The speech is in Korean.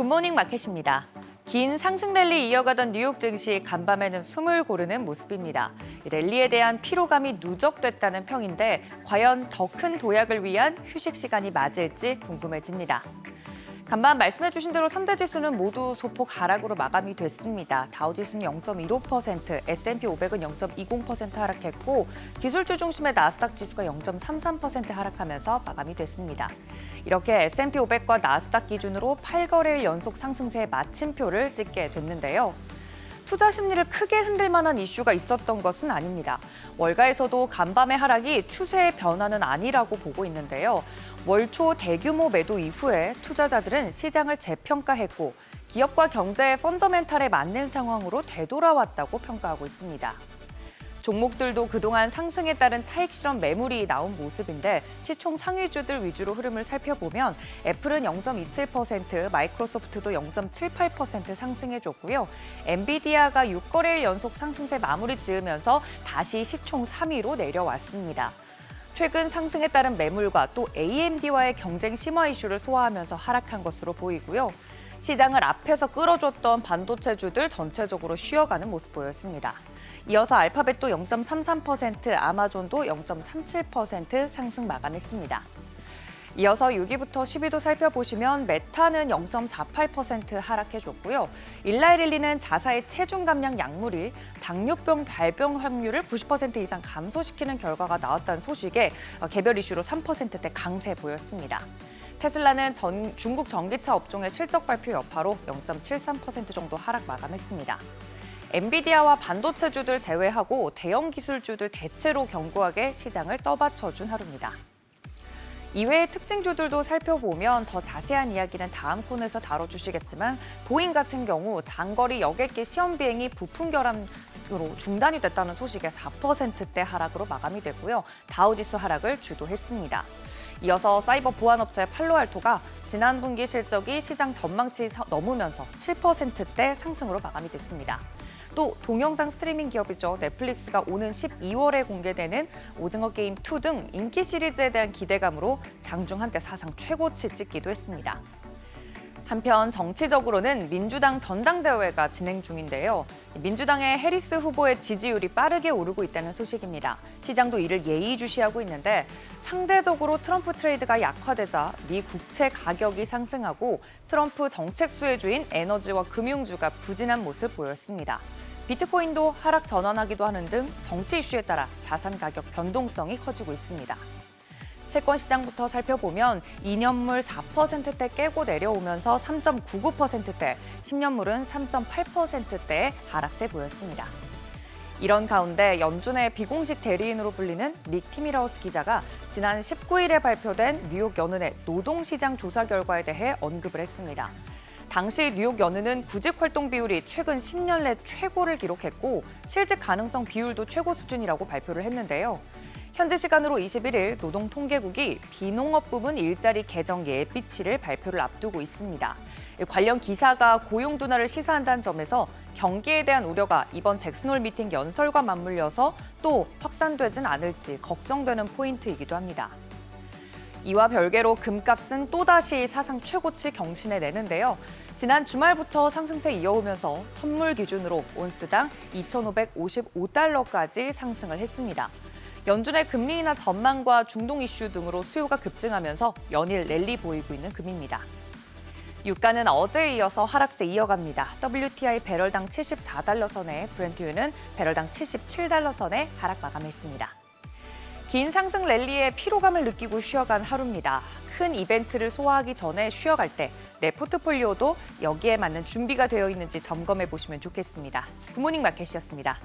굿모닝 마켓입니다. 긴 상승 랠리 이어가던 뉴욕 증시 간밤에는 숨을 고르는 모습입니다. 랠리에 대한 피로감이 누적됐다는 평인데 과연 더 큰 도약을 위한 휴식 시간이 맞을지 궁금해집니다. 간밤 말씀해주신 대로 3대 지수는 모두 소폭 하락으로 마감이 됐습니다. 다우지수는 0.15%, S&P 500은 0.20% 하락했고 기술주 중심의 나스닥 지수가 0.33% 하락하면서 마감이 됐습니다. 이렇게 S&P 500과 나스닥 기준으로 8거래일 연속 상승세의 마침표를 찍게 됐는데요. 투자 심리를 크게 흔들 만한 이슈가 있었던 것은 아닙니다. 월가에서도 간밤의 하락이 추세의 변화는 아니라고 보고 있는데요. 월 초 대규모 매도 이후에 투자자들은 시장을 재평가했고 기업과 경제의 펀더멘탈에 맞는 상황으로 되돌아왔다고 평가하고 있습니다. 종목들도 그동안 상승에 따른 차익 실현 매물이 나온 모습인데 시총 상위주들 위주로 흐름을 살펴보면 애플은 0.27%, 마이크로소프트도 0.78% 상승해줬고요. 엔비디아가 6거래일 연속 상승세 마무리 지으면서 다시 시총 3위로 내려왔습니다. 최근 상승에 따른 매물과 또 AMD와의 경쟁 심화 이슈를 소화하면서 하락한 것으로 보이고요. 시장을 앞에서 끌어줬던 반도체주들 전체적으로 쉬어가는 모습 보였습니다. 이어서 알파벳도 0.33%, 아마존도 0.37% 상승 마감했습니다. 이어서 6위부터 10위도 살펴보시면 메타는 0.48% 하락해줬고요. 일라이릴리는 자사의 체중 감량 약물이 당뇨병 발병 확률을 90% 이상 감소시키는 결과가 나왔다는 소식에 개별 이슈로 3%대 강세 보였습니다. 테슬라는 중국 전기차 업종의 실적 발표 여파로 0.73% 정도 하락 마감했습니다. 엔비디아와 반도체주들 제외하고 대형 기술주들 대체로 견고하게 시장을 떠받쳐준 하루입니다. 이외의 특징주들도 살펴보면 더 자세한 이야기는 다음 코너에서 다뤄주시겠지만 보잉 같은 경우 장거리 여객기 시험 비행이 부품 결함으로 중단이 됐다는 소식에 4%대 하락으로 마감이 됐고요. 다우지수 하락을 주도했습니다. 이어서 사이버 보안업체 팔로알토가 지난 분기 실적이 시장 전망치 넘으면서 7%대 상승으로 마감이 됐습니다. 또 동영상 스트리밍 기업이죠. 넷플릭스가 오는 12월에 공개되는 오징어 게임 2 등 인기 시리즈에 대한 기대감으로 장중 한때 사상 최고치 찍기도 했습니다. 한편 정치적으로는 민주당 전당대회가 진행 중인데요. 민주당의 해리스 후보의 지지율이 빠르게 오르고 있다는 소식입니다. 시장도 이를 예의주시하고 있는데 상대적으로 트럼프 트레이드가 약화되자 미 국채 가격이 상승하고 트럼프 정책 수혜주인 에너지와 금융주가 부진한 모습 보였습니다. 비트코인도 하락 전환하기도 하는 등 정치 이슈에 따라 자산 가격 변동성이 커지고 있습니다. 채권 시장부터 살펴보면 2년물 4%대 깨고 내려오면서 3.99%대, 10년물은 3.8%대의 하락세 보였습니다. 이런 가운데 연준의 비공식 대리인으로 불리는 닉 티미라우스 기자가 지난 19일에 발표된 뉴욕 연은의 노동시장 조사 결과에 대해 언급을 했습니다. 당시 뉴욕 연은은 구직 활동 비율이 최근 10년 내 최고를 기록했고 실직 가능성 비율도 최고 수준이라고 발표를 했는데요. 현재 시간으로 21일 노동통계국이 비농업 부문 일자리 개정 예비치를 발표를 앞두고 있습니다. 관련 기사가 고용 둔화를 시사한다는 점에서 경기에 대한 우려가 이번 잭슨홀 미팅 연설과 맞물려서 또 확산되진 않을지 걱정되는 포인트이기도 합니다. 이와 별개로 금값은 또다시 사상 최고치 경신해 내는데요. 지난 주말부터 상승세 이어오면서 선물 기준으로 온스당 2,555달러까지 상승을 했습니다. 연준의 금리 인하 전망과 중동 이슈 등으로 수요가 급증하면서 연일 랠리 보이고 있는 금입니다. 유가는 어제에 이어서 하락세 이어갑니다. WTI 배럴당 74달러 선에 브렌트유는 배럴당 77달러 선에 하락 마감했습니다. 긴 상승 랠리에 피로감을 느끼고 쉬어간 하루입니다. 큰 이벤트를 소화하기 전에 쉬어갈 때 내 포트폴리오도 여기에 맞는 준비가 되어 있는지 점검해 보시면 좋겠습니다. 굿모닝 마켓이었습니다.